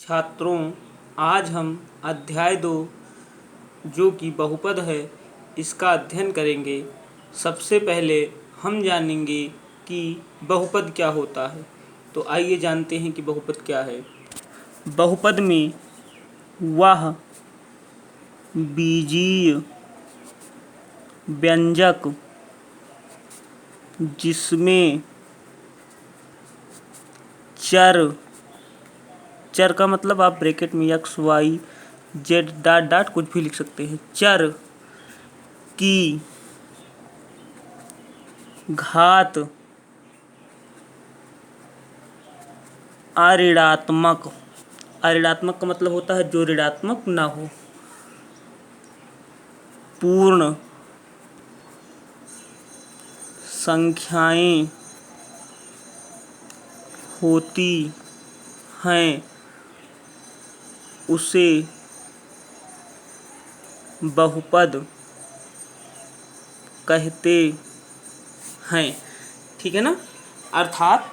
छात्रों, आज हम अध्याय 2 जो कि बहुपद है इसका अध्ययन करेंगे। सबसे पहले हम जानेंगे कि बहुपद क्या होता है। तो आइए जानते हैं कि बहुपद क्या है। बहुपद में वह बीजीय व्यंजक जिसमें चर का मतलब आप ब्रैकेट में X Y Z dot dot कुछ भी लिख सकते हैं। चर की घात अऋणात्मक का मतलब होता है जो ऋणात्मक ना हो, पूर्ण संख्याएं होती हैं उसे बहुपद कहते हैं। ठीक है ना। अर्थात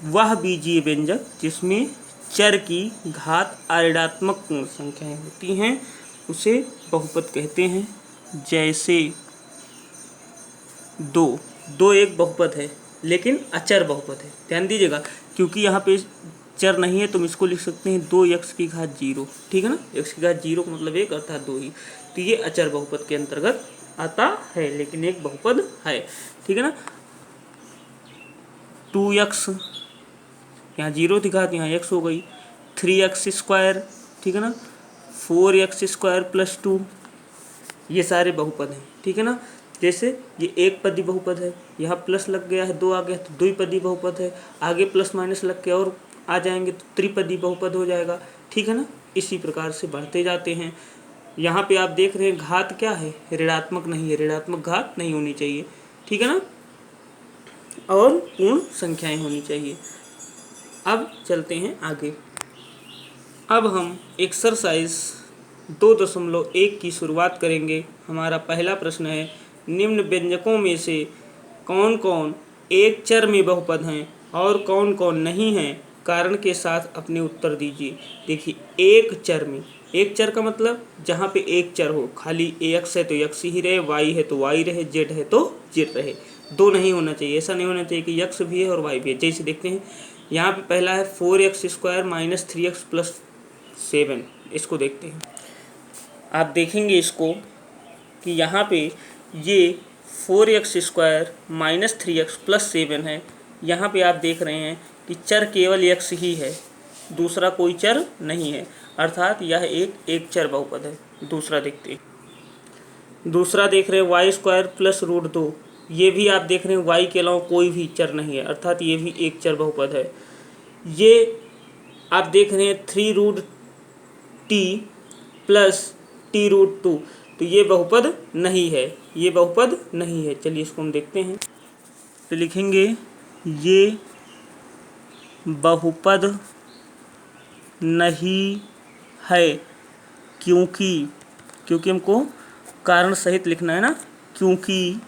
वह बीजीय व्यंजक जिसमें चर की घात अऋणात्मक पूर्ण संख्याएं होती हैं उसे बहुपद कहते हैं। जैसे दो एक बहुपद है लेकिन अचर बहुपद है। ध्यान दीजिएगा, क्योंकि यहाँ पे चर नहीं है तुम इसको लिख सकते हैं 2x की घात 0। ठीक है ना। x की घात 0 का मतलब 1 अर्थात 2 ही। तो ये अचर बहुपद के अंतर्गत आता है लेकिन एक बहुपद है। ठीक है ना। 2x यहाँ 0 थी घात, यहाँ x हो गई। 3x², ठीक है ना। 4x² + 2, ये सारे बहुपद हैं। ठीक है ना। जैसे ये एक पदी बहुपद है, यहाँ प्लस लग गया है 2 आ गया तो द्विपदी बहुपद है। आगे प्लस माइनस लग के और आ जाएंगे तो त्रिपदी बहुपद हो जाएगा। ठीक है ना। इसी प्रकार से बढ़ते जाते हैं। यहाँ पे आप देख रहे हैं घात क्या है, ऋणात्मक नहीं है, ऋणात्मक घात नहीं होनी चाहिए। ठीक है ना। और पूर्ण संख्याएं होनी चाहिए। अब चलते हैं आगे। अब हम एक्सरसाइज 2.1 की शुरुआत करेंगे। हमारा पहला प्रश्न है, निम्न व्यंजकों में से कौन कौन एक चर में बहुपद हैं और कौन कौन नहीं हैं, कारण के साथ अपने उत्तर दीजिए। देखिए, एक चर में, एक चर का मतलब जहाँ पे एक चर हो, खाली x है तो x ही रहे, y है तो y रहे, z है तो z रहे। दो नहीं होना चाहिए, ऐसा नहीं होना चाहिए कि x भी है और y भी है। जैसे देखते हैं यहाँ पे पहला है 4x² - 3x + 7। इसको देखते हैं। आप देखेंगे इसको कि यहाँ पे ये 4x² - 3x + 7 है। यहाँ पे आप देख रहे हैं कि चर केवल x ही है, दूसरा कोई चर नहीं है, अर्थात यह एक चर बहुपद है। दूसरा देखते हैं। दूसरा देख रहे हैं y² + √2। ये भी आप देख रहे हैं y के अलावा कोई भी चर नहीं है, अर्थात ये भी एक चर बहुपद है। ये आप देख रहे हैं 3√t + t√2, तो ये बहुपद नहीं है, ये बहुपद नहीं है। चलिए इसको हम देखते हैं। तो लिखेंगे ये बहुपद नहीं है, क्योंकि हमको कारण सहित लिखना है ना। क्योंकि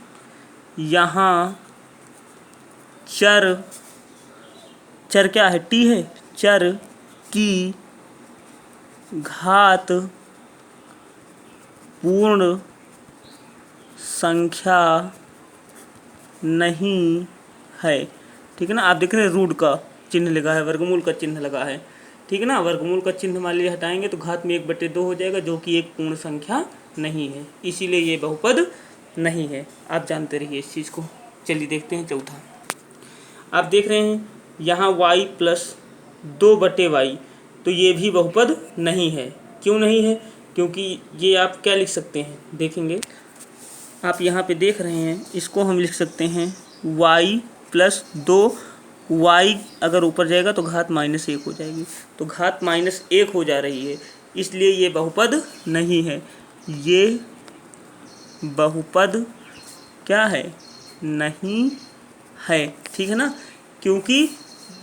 यहाँ चर क्या है, t है, चर की घात पूर्ण संख्या नहीं है। ठीक है ना। आप देख रहे हैं रूट का चिन्ह लगा है, वर्गमूल का चिन्ह लगा है। ठीक है ना। वर्गमूल का चिन्ह मान लीजिए हटाएंगे तो घात में 1/2 हो जाएगा, जो कि एक पूर्ण संख्या नहीं है, इसीलिए ये बहुपद नहीं है। आप जानते रहिए इस चीज़ को। चलिए देखते हैं चौथा। आप देख रहे हैं यहाँ y + 2/y, तो ये भी बहुपद नहीं है। क्यों नहीं है? क्योंकि ये आप क्या लिख सकते हैं, देखेंगे आप यहाँ पे देख रहे हैं, इसको हम लिख सकते हैं y + 2y, अगर ऊपर जाएगा तो घात -1 हो जाएगी, तो घात -1 हो जा रही है, इसलिए ये बहुपद नहीं है। ये बहुपद क्या है, नहीं है। ठीक है ना। क्योंकि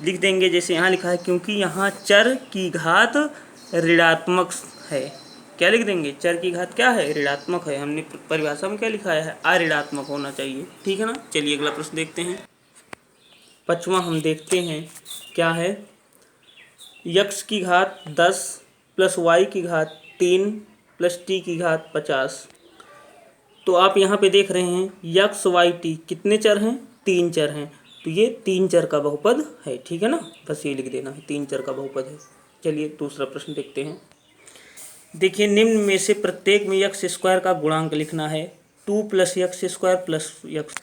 लिख देंगे जैसे यहाँ लिखा है, क्योंकि यहाँ चर की घात ऋणात्मक है। क्या लिख देंगे, चर की घात क्या है, ऋणात्मक है। हमने परिभाषा में क्या लिखाया है, अऋणात्मक होना चाहिए। ठीक है ना। चलिए अगला प्रश्न देखते हैं। 5वां हम देखते हैं क्या है। यक्स की घात 10 प्लस वाई की घात 3 प्लस टी की घात 50। तो आप यहाँ पे देख रहे हैं यक्स वाई टी कितने चर हैं, 3 चर हैं, तो ये 3 चर का बहुपद है, ठीक है ना, बस ये लिख देना है 3 चर का बहुपद है। चलिए दूसरा प्रश्न देखते हैं। देखिए निम्न में से प्रत्येक में यक्स स्क्वायर का गुणांक लिखना है, 2 plus x square plus x.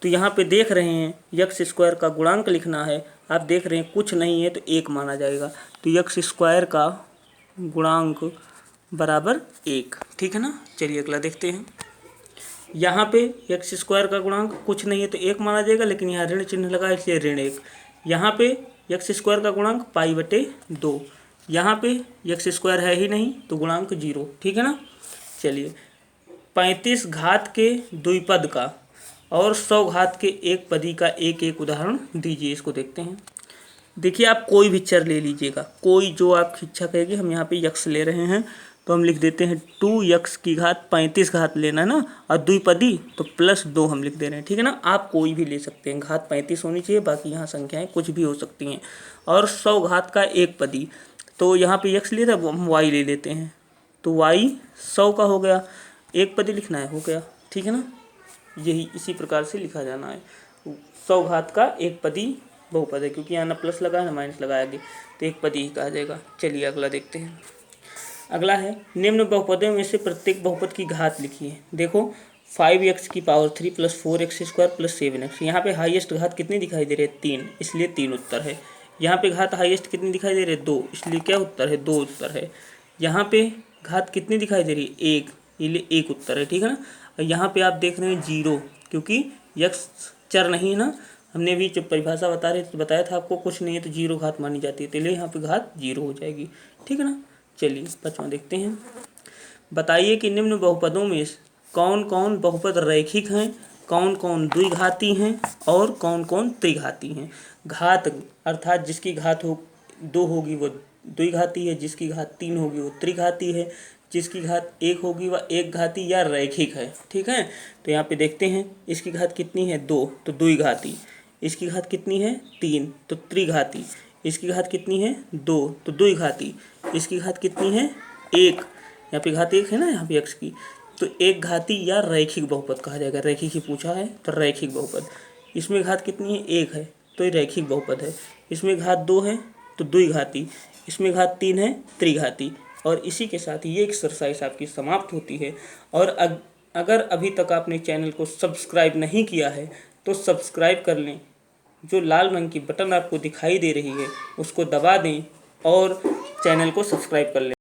तो यहाँ पे देख रहे हैं यक्स स्क्वायर का गुणांक लिखना है, आप देख रहे हैं कुछ नहीं है तो 1 माना जाएगा, तो यक्स स्क्वायर का गुणांक बराबर 1, ठीक है ना। चलिए अगला देखते हैं। यहाँ पे एक्स स्क्वायर का गुणांक कुछ नहीं है तो 1 माना जाएगा, लेकिन यहाँ ऋण चिन्ह लगा इसलिए ऋण 1। यहाँ पे एक्स स्क्वायर का गुणांक π/2, यहाँ पे एक्स स्क्वायर है ही नहीं तो गुणांक 0, ठीक है ना। चलिए 35 घात के द्विपद का और 100 घात के एक पदी का एक एक उदाहरण दीजिए, इसको देखते हैं। देखिए आप कोई भी चर ले लीजिएगा, कोई जो आपकी इच्छा कहेगी। हम यहाँ पे यक्स ले रहे हैं तो हम लिख देते हैं 2 यक्स की घात 35 घात लेना है ना, और द्विपदी तो +2 हम लिख दे रहे हैं, ठीक है ना। आप कोई भी ले सकते हैं, घात 35 होनी चाहिए, बाकी यहाँ संख्याएं कुछ भी हो सकती हैं। और 100 घात का एक पदी, तो यहाँ पे यक्स लिया था, हम वाई ले लेते हैं, तो वाई 100 का हो गया, एक पदी लिखना है, हो गया, ठीक है ना। यही इसी प्रकार से लिखा जाना है। 100 घात का एक पदी बहुपद है, क्योंकि यहाँ ना प्लस लगा है ना माइनस लगाया गया, तो एक पदी ही कहा जाएगा। चलिए अगला देखते हैं। अगला है निम्न बहुपदों में से प्रत्येक बहुपद की घात लिखिए। देखो 5x की power 3 plus 4x square plus 7x, यहाँ पे हाईएस्ट घात कितनी दिखाई दे रही है, 3, इसलिए 3 उत्तर है। यहाँ पे घात हाईएस्ट कितनी दिखाई दे रही है, 2, इसलिए क्या उत्तर है, 2 उत्तर है। यहाँ पे घात कितनी दिखाई दे रही है, 1, इसलिए 1 उत्तर है, ठीक है ना। और यहाँ पे आप देख रहे हैं 0, क्योंकि यक्स चर नहीं है ना, हमने भी जब परिभाषा बताया था आपको, कुछ नहीं है तो 0 घात मानी जाती है, तो इसलिए यहाँ पे घात 0 हो जाएगी, ठीक है ना। चलिए 5वां देखते हैं। बताइए कि निम्न बहुपदों में कौन कौन बहुपद रैखिक हैं, कौन कौन द्विघाती हैं और कौन कौन त्रिघाती हैं। घात अर्थात जिसकी घात 2 होगी वो द्विघाती है, जिसकी घात 3 होगी वो त्रिघाती है, जिसकी घात 1 होगी वह एक घाती या रैखिक है, ठीक है। तो यहाँ पे देखते हैं इसकी घात कितनी है, 2, तो द्विघाती। इसकी घात कितनी है, 3, तो त्रिघाती। इसकी घात कितनी है, 2, तो द्विघाती। इसकी घात कितनी है, 1, यहाँ पे घात 1 है ना, यहाँ पे x की, तो एक घाती या रैखिक बहुपद कहा जाएगा। रैखिक ही पूछा है तो रैखिक बहुपद। इसमें घात कितनी है, 1 है, तो ये रैखिक बहुपद है। इसमें घात 2 है तो द्विघाती। इसमें घात 3 है, त्रिघाती। और इसी के साथ ये एक्सरसाइज आपकी समाप्त होती है। और अगर अभी तक आपने चैनल को सब्सक्राइब नहीं किया है तो सब्सक्राइब कर लें, जो लाल रंग की बटन आपको दिखाई दे रही है उसको दबा दें और चैनल को सब्सक्राइब कर लें।